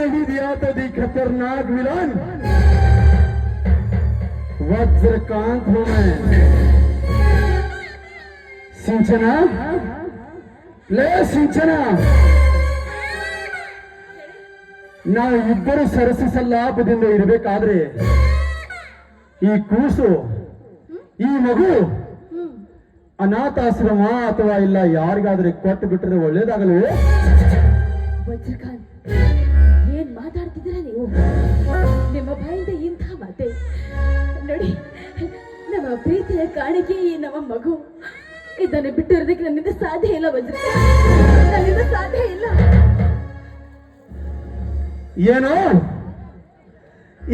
नहीं दिया तो दी खतरनाक विलन वज्रकांत हूं मैं। सिंचना ले सिंचना, ನಾವು ಇಬ್ಬರು ಸರಸ ಸಲ್ಲಾಪದಿಂದ ಇರಬೇಕಾದ್ರೆ ಈ ಕೂಸು ಈ ಮಗು ಅನಾಥಾಶ್ರಮ ಅಥವಾ ಇಲ್ಲ ಯಾರಿಗಾದ್ರೆ ಕೊಟ್ಟು ಬಿಟ್ಟರೆ ಒಳ್ಳೇದಾಗಲ್ವೇ? ವಜ್ರಕಾಂತ್, ಏನ್ ಮಾತಾಡ್ತಿದ್ದೀರಾ ನೀವು? ನಿಮ್ಮ ಬಾಯಿಂದ ಇಂಥ ಮಾತೆ ನೋಡಿ. ನಮ್ಮ ಪ್ರೀತಿಯ ಕಾಣಿಕೆ ಈ ನಮ್ಮ ಮಗು. ಇದನ್ನು ಬಿಟ್ಟಿರೋದಕ್ಕೆ ನನ್ನಿಂದ ಸಾಧ್ಯ ಇಲ್ಲ ವಜ್ರಕಾಂತ್, ನನ್ನಿಂದ ಸಾಧ್ಯ ಇಲ್ಲ. ಏನೋ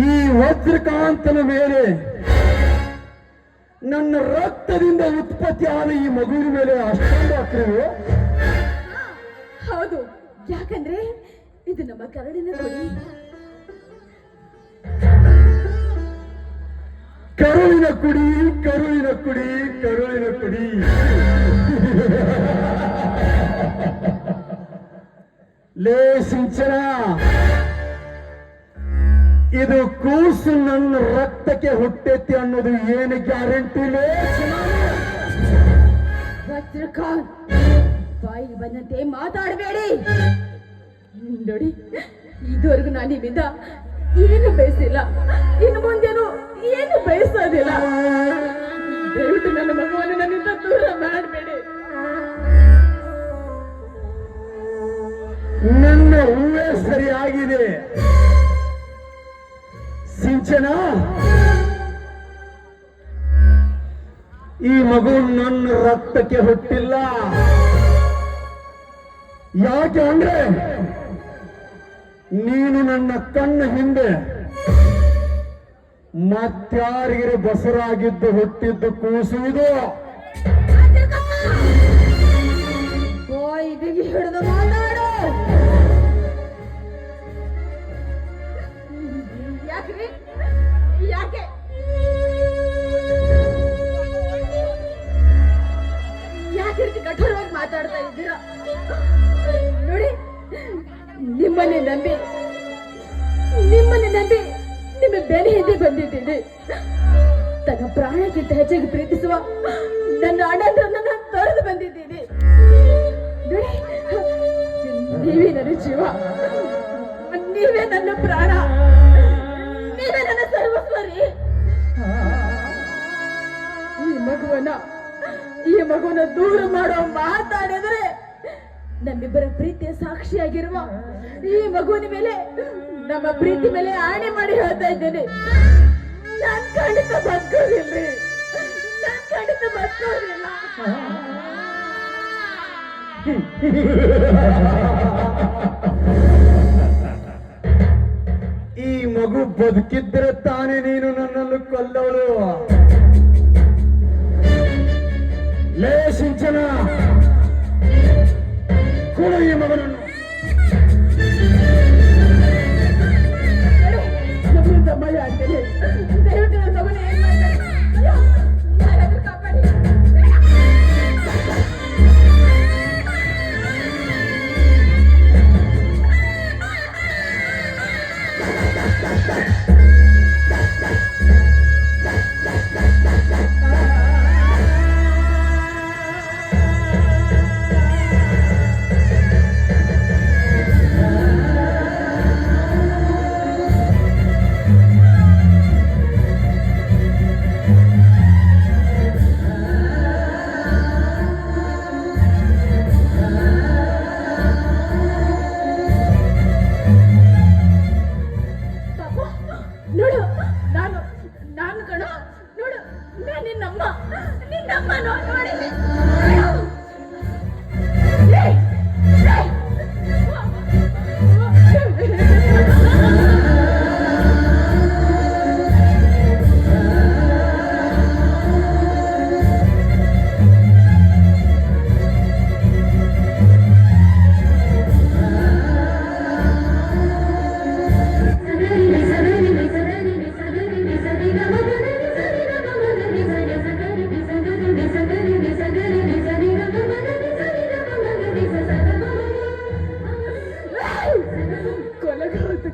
ಈ ವಜ್ರಕಾಂತನ ಮೇಲೆ ನನ್ನ ರಕ್ತದಿಂದ ಉತ್ಪತ್ತಿಯಾದ ಈ ಮಗುವಿನ ಮೇಲೆ ಅಷ್ಟೊಂದು ಅಕ್ರಮ? ಹೌದು, ಯಾಕಂದ್ರೆ ಇದು ನಮ್ಮ ಕರಡಿನ ಕೊಡಿ. ಕರುಳಿನ ಕುಡಿ, ಕರುಳಿನ ಕುಡಿ, ಕರುಳಿನ ಕುಡಿ. ಲೇ ಸಿಂಚನ, ಇದು ಕೂಸು ನನ್ನ ರಕ್ತಕ್ಕೆ ಹುಟ್ಟೈತಿ ಅನ್ನೋದು ಏನು ಗ್ಯಾರಂಟಿ? ವಜ್ರಕಾಂತ್, ಬಾಯಿ ಬಂದಂತೆ ಮಾತಾಡಬೇಡಿ. ನೋಡಿ, ಇದುವರೆಗೂ ನಾನು ನಿಮ್ಮಿಂದ ಏನು ಬಯಸಿಲ್ಲ, ಇನ್ನು ಮುಂದೇನು ಏನು ಬಯಸೋದಿಲ್ಲ. ದಯವಿಟ್ಟು ನನ್ನ ಮಗುವನ್ನು ನನ್ನಿಂದ ದೂರ ಮಾಡಬೇಡಿ. ನನ್ನ ಹೂವೇ ಸರಿಯಾಗಿದೆ ಸಿಂಚನ. ಈ ಮಗು ನನ್ನ ರಕ್ತಕ್ಕೆ ಹುಟ್ಟಿಲ್ಲ. ಯಾಕೆ ಅಂದ್ರೆ ನೀನು ನನ್ನ ಕಣ್ಣ ಹಿಂದೆ ಮತ್ಯಾರಿಗಿರೆ ಬಸರಾಗಿದ್ದು ಹುಟ್ಟಿದ್ದು ಕೂಸುವುದು. ಬಿಗಿ ಹಿಡಿದು ಮಾತಾಡು. ಯಾಕ್ರಿ? ಯಾಕೆ ಯಾಕೆ ಕಠೋರವಾಗಿ ಮಾತಾಡ್ತಾ ಇದ್ದೀರಾ? ನೋಡಿ, ನಿಮ್ಮನ್ನೇ ನಂಬಿ ನಿಮ್ಮ ಬೆಲೆ ಹಿಂದೆ ಬಂದಿದ್ದೀನಿ. ತನ್ನ ಪ್ರಾಣಕ್ಕಿಂತ ಹೆಚ್ಚಾಗಿ ಪ್ರೀತಿಸುವ ನನ್ನ ಅಣ್ಣಂದ್ರನ್ನ ತೊರೆದು ಬಂದಿದ್ದೀನಿ. ನೋಡಿ, ನೀವೇ ನನ್ನ ಜೀವ, ನೀವೇ ನನ್ನ ಪ್ರಾಣ, ನೀವೇ ನನ್ನ ಸರ್ವಸ್ವರಿ. ಈ ಮಗುವನ್ನ ದೂರ ಮಾಡೋ ಮಾತಾಡಿದರೆ ನಮ್ಮಿಬ್ಬರ ಪ್ರೀತಿಯ ಸಾಕ್ಷಿಯಾಗಿರುವ ಈ ಮಗುವಿನ ಮೇಲೆ, ನಮ್ಮ ಪ್ರೀತಿ ಮೇಲೆ ಆಣೆ ಮಾಡಿ ಹೇಳ್ತಾ ಇದ್ದೇನೆ, ನಾನ್ ಖಂಡಿತ ಬದುಕೋದಿಲ್ರಿ, ನಾನ್ ಖಂಡಿತ ಬದುಕೋದಿಲ್ಲ. ಈ ಮಗು ಬದುಕಿದ್ರೆ ತಾನೇ ನೀನು ನನ್ನನ್ನು ಕೊಲ್ಲವಳು. ಲೇ ಸಿಂಚನ, ಕೊಡು ಈ ಮಗನನ್ನು. ಸಮಯ ಆಗ್ತದೆ, ದಯವಿಟ್ಟು ನನ್ನ ಮಗನ ಏನ್ ಮಾಡ್ತಾರೆ, ಯಾರಾದ್ರೂ ಕಾಪಾಡಿ.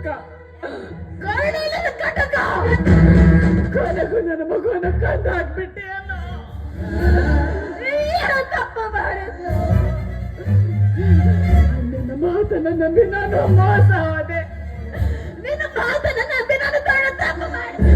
ಕಟಕ ಕರ್ಣಿಲ್ಲದ ಕಟಕ ಕೊನೆಗೂ ನನ್ನ ಮಗುವನ್ನ ಕಂಡು ಹಾಕ್ಬಿಟ್ಟೆ ಅನ್ನೋ ಏನೋ ತಪ್ಪ ಮಾಡಿದ್ದು ನಿನ್ನ ಮಾತನ್ನ ನಂಬಿ ನಾನು ಮೋಸ ಹೋದೆ ನಿನ್ನ ಮಾತನ್ನ ನಂಬಿ ನಾನು ತಪ್ಪು ಮಾಡಿದೆ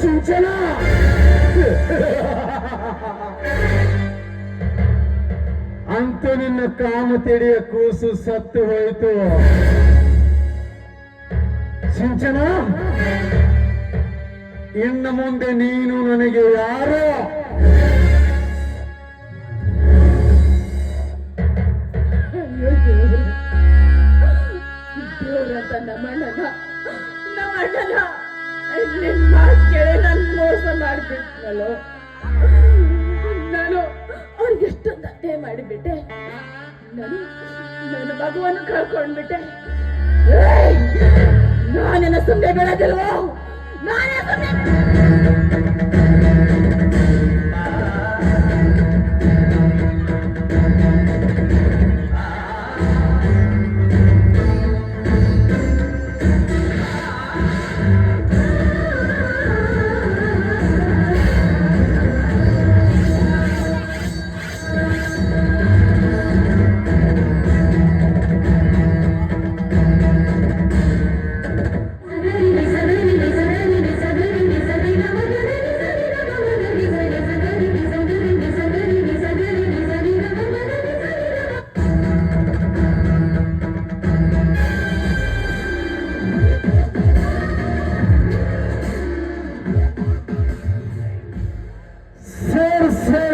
ಸಿಂಚನ ಅಂತೂ ನಿನ್ನ ಕಾಮ ತೆಡೆಯ ಕೂಸು ಸತ್ತು ಹೋಯಿತು. ಸಿಂಚನ, ಇನ್ನು ಮುಂದೆ ನೀನು ನನಗೆ ಯಾರೋ ದೇವರಂತ ನಮ್ಮಣ್ಣನ ನಿಮ್ಮ ಕೇಳಿ ನನ್ ಮೋಸ ಮಾಡಿಬಿಟ್ನಲ್ಲೋ. ನಾನು ಅವ್ರಿಗೆ ಎಷ್ಟೊಂದು ಅನ್ಯಾಯ ಮಾಡಿಬಿಟ್ಟೆ. ನಾನು ನನ್ನ ಮಗುವನ್ನು ಕಳ್ಕೊಂಡ್ಬಿಟ್ಟೆ. ನಾನೇನ ಸುಮ್ಮನೆ ಬೆಳೆದಿಲ್ವೋ? ನಾನೇ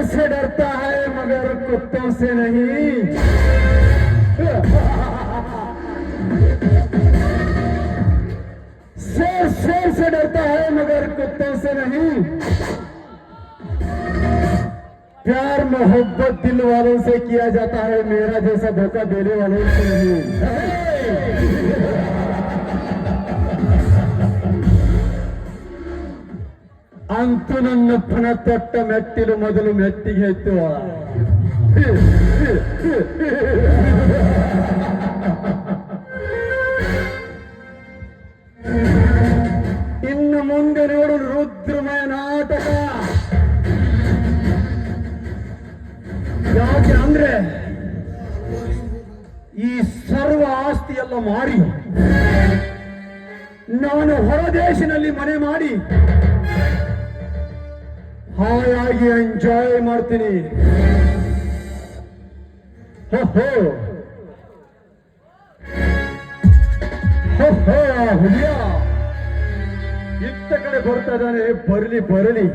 से डरता है मगर कुत्तों से नहीं. शेर से डरता है मगर कुत्तों से नहीं. प्यार मोहब्बत दिल वालों से किया जाता है, मेरा जैसा धोखा देने वालों से नहीं. ಅಂತೂ ನನ್ನ ಪಣ ತೊಟ್ಟ ಮೆಟ್ಟಿಲು ಮೊದಲು ಮೆಟ್ಟಿಗೆ ಎತ್ತು. ಇನ್ನು ಮುಂದೆ ನೋಡು ರುದ್ರಮಯ ನಾಟಕ. ಯಾಕೆ ಅಂದ್ರೆ ಈ ಸರ್ವ ಆಸ್ತಿಯೆಲ್ಲ ಮಾರಿ ನಾನು ಹೊರದೇಶದಲ್ಲಿ ಮನೆ ಮಾಡಿ ಹಾಯಾಗಿ ಎಂಜಾಯ್ ಮಾಡ್ತೀನಿ. ಹುಲಿಯ ಇತ್ತ ಕಡೆ ಬರ್ತಾ ಇದ್ದಾನೆ, ಬರಲಿ ಬರಲಿ.